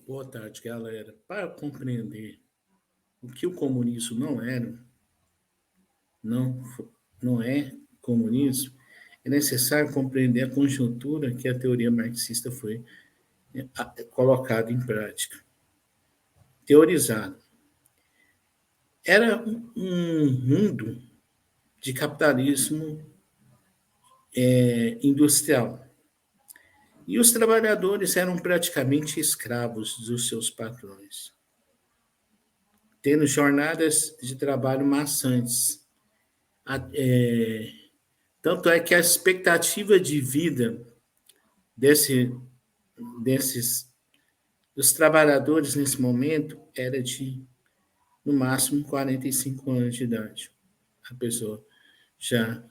Boa tarde, galera. Para compreender o que o comunismo não era, não, não é comunismo, é necessário compreender a conjuntura que a teoria marxista foi colocada em prática, teorizada. Era um mundo de capitalismo industrial. E os trabalhadores eram praticamente escravos dos seus patrões, tendo jornadas de trabalho maçantes. Tanto é que a expectativa de vida desse, desses dos trabalhadores nesse momento era de, no máximo, 45 anos de idade. A pessoa já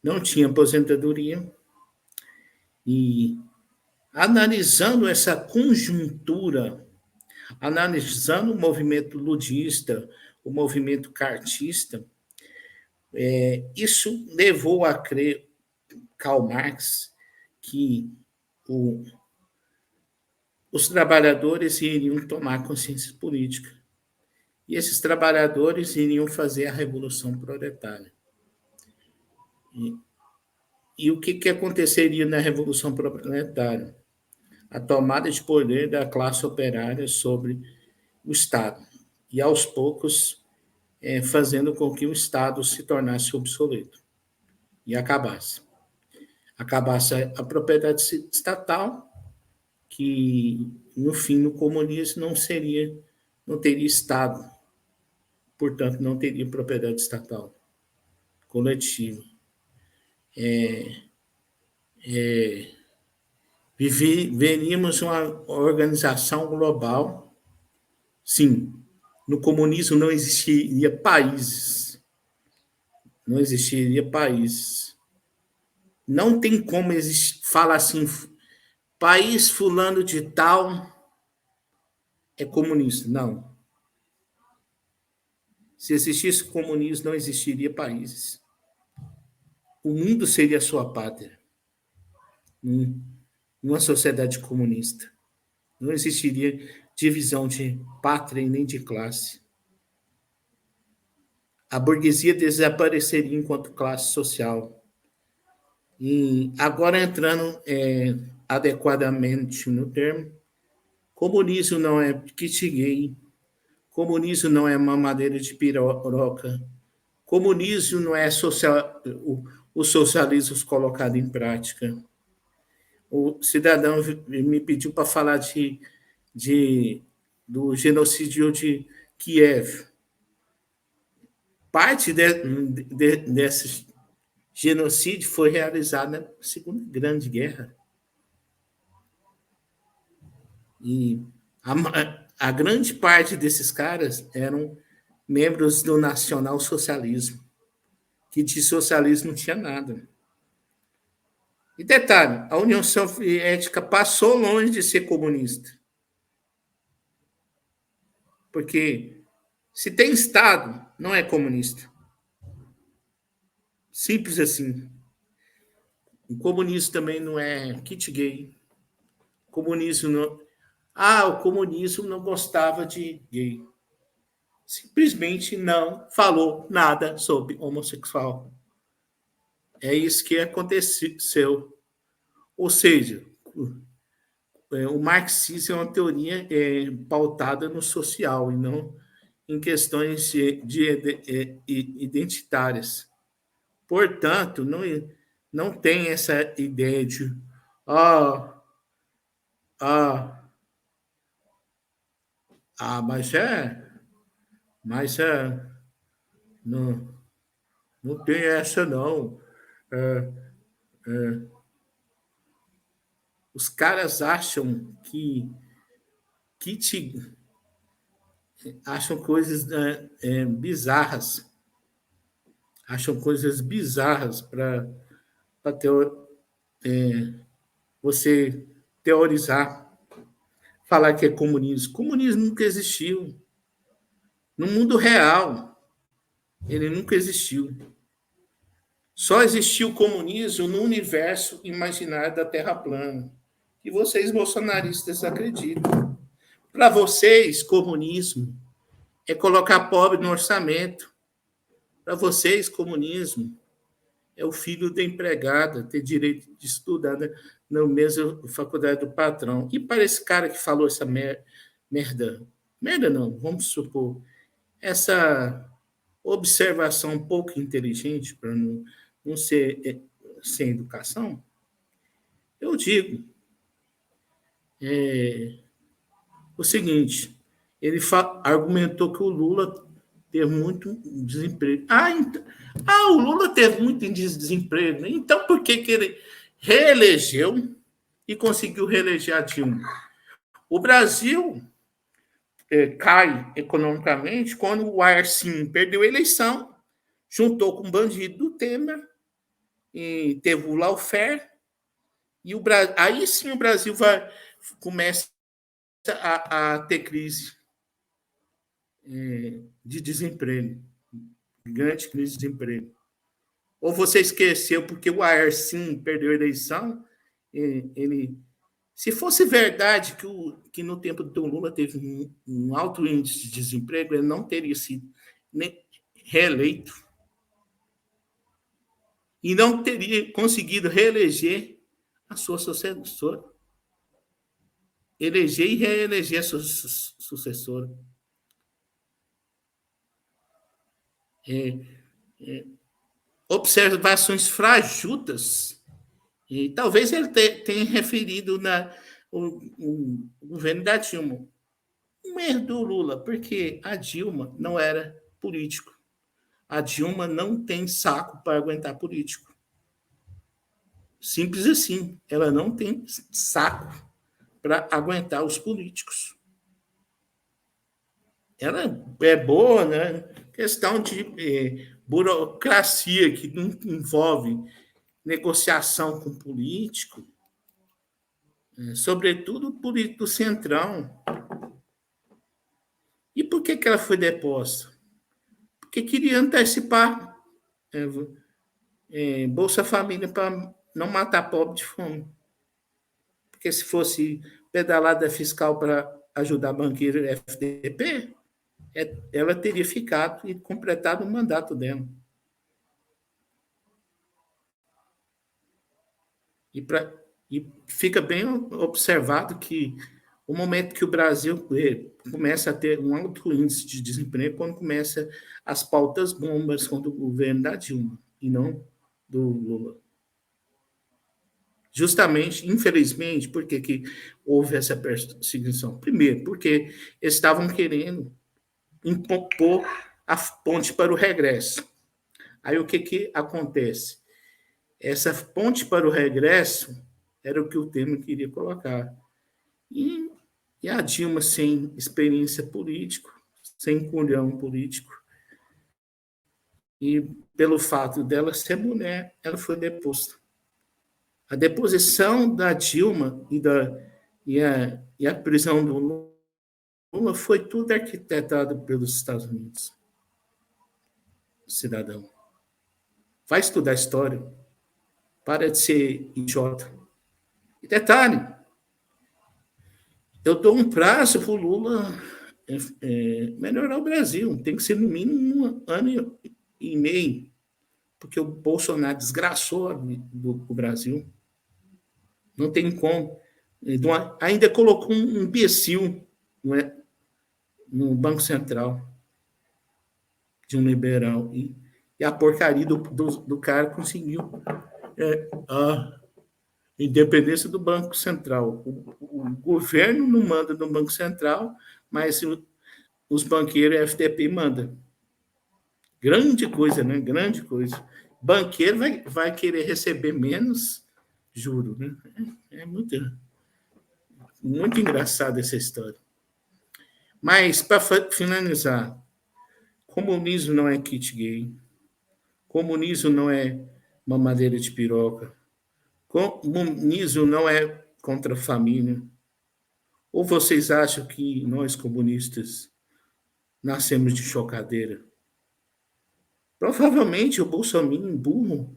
não tinha aposentadoria e, analisando essa conjuntura, analisando o movimento ludista, o movimento cartista, isso levou a crer Karl Marx que o, os trabalhadores iriam tomar consciência política. E esses trabalhadores iriam fazer a Revolução Proletária. E o que aconteceria na Revolução Proletária? A tomada de poder da classe operária sobre o Estado. E, aos poucos, fazendo com que o Estado se tornasse obsoleto e acabasse. Acabasse a propriedade estatal, que, no fim, no comunismo não teria Estado, portanto, não teria propriedade estatal coletiva. Veríamos uma organização global. Sim, no comunismo não existiria países. Não existiria países. Não tem como falar assim, país fulano de tal é comunista. Não. Se existisse comunismo, não existiria países. O mundo seria sua pátria. Numa sociedade comunista. Não existiria divisão de pátria e nem de classe. A burguesia desapareceria enquanto classe social. E agora, entrando adequadamente no termo, comunismo não é kit gay, comunismo não é mamadeira de piroca, comunismo não é o socialismo colocado em prática. O cidadão me pediu para falar do genocídio de Kiev. Parte desse genocídio foi realizado na Segunda Grande Guerra. E a grande parte desses caras eram membros do nacional-socialismo, que de socialismo não tinha nada. E detalhe, a União Soviética passou longe de ser comunista. Porque se tem Estado, não é comunista. Simples assim. O comunismo também não é kit gay. O comunismo não gostava de gay. Simplesmente não falou nada sobre homossexual. É isso que aconteceu. Ou seja, o marxismo é uma teoria pautada no social e não em questões identitárias. Portanto, não tem essa ideia de mas não tem essa não. Os caras acham acham coisas bizarras. Acham coisas bizarras para você teorizar, falar que é comunismo. Comunismo nunca existiu. No mundo real, ele nunca existiu. Só existiu o comunismo no universo imaginário da Terra plana, que vocês bolsonaristas acreditam. Para vocês, comunismo é colocar pobre no orçamento. Para vocês, comunismo é o filho da empregada ter direito de estudar na mesma faculdade do patrão. E para esse cara que falou essa merda não, vamos supor, essa observação um pouco inteligente, para não ser sem educação, eu digo o seguinte: ele argumentou que o Lula teve muito desemprego. O Lula teve muito desemprego. Então, por que ele reelegeu e conseguiu reeleger a Dilma? O Brasil cai economicamente quando o Aécio perdeu a eleição, juntou com o bandido do Temer, e teve o lawfare, e aí sim o Brasil começa a ter crise de desemprego, grande crise de desemprego. Ou você esqueceu porque o Aécio perdeu a eleição, se fosse verdade que no tempo do Lula teve um alto índice de desemprego, ele não teria sido nem reeleito e não teria conseguido reeleger a sua sucessora. Eleger e reeleger a sua sucessora. Observações frajutas, e talvez ele tenha referido o governo da Dilma. Um erro do Lula, porque a Dilma não era político. A Dilma não tem saco para aguentar político. Simples assim. Ela não tem saco para aguentar os políticos. Ela é boa, né? Questão de burocracia que não envolve negociação com político, sobretudo político do Centrão. E por que ela foi deposta? Porque queria antecipar Bolsa Família para não matar pobre de fome. Porque se fosse pedalada fiscal para ajudar banqueiro FDP, ela teria ficado e completado o mandato dela. E fica bem observado que o momento que o Brasil começa a ter um alto índice de desemprego, quando começa as pautas bombas contra o governo da Dilma, e não do Lula. Justamente, infelizmente, por que houve essa perseguição? Primeiro, porque eles estavam querendo impor a ponte para o regresso. Aí o que acontece? Essa ponte para o regresso era o que o Temer queria colocar. E a Dilma, sem experiência política, sem culhão político, e pelo fato dela ser mulher, ela foi deposta. A deposição da Dilma e a prisão do Lula foi tudo arquitetado pelos Estados Unidos. Cidadão. Vai estudar história. Para de ser idiota. E detalhe, eu dou um prazo para o Lula melhorar o Brasil. Tem que ser no mínimo 1 ano e meio, porque o Bolsonaro desgraçou o Brasil. Não tem como. Ainda colocou um imbecil, não é, no Banco Central, de um liberal. E a porcaria do cara conseguiu a independência do Banco Central. O governo não manda no Banco Central, mas os banqueiros e a FTP mandam. Grande coisa, né? Grande coisa. Banqueiro vai querer receber menos juro, né? É muito engraçada essa história. Mas, para finalizar, comunismo não é kit gay. Comunismo não é mamadeira de piroca. Comunismo não é contra a família. Ou vocês acham que nós, comunistas, nascemos de chocadeira? Provavelmente o Bolsonaro, burro,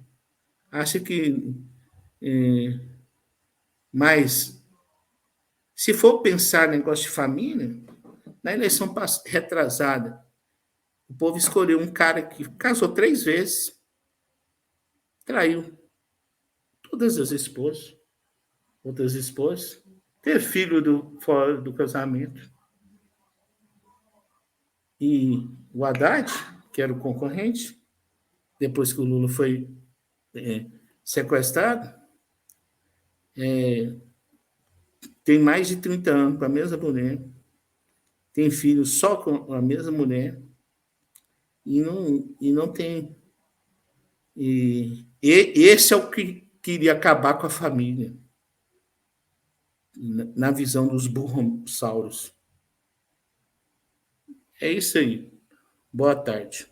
acha que mais Se for pensar negócio de família, na eleição retrasada, o povo escolheu um cara que casou 3 vezes, traiu todas as esposas, outras esposas, teve filho fora do casamento. E o Haddad, que era o concorrente, depois que o Lula foi sequestrado, tem mais de 30 anos com a mesma mulher, tem filho só com a mesma mulher, e não tem. E esse é o que queria acabar com a família, na visão dos burrosauros. É isso aí. Boa tarde.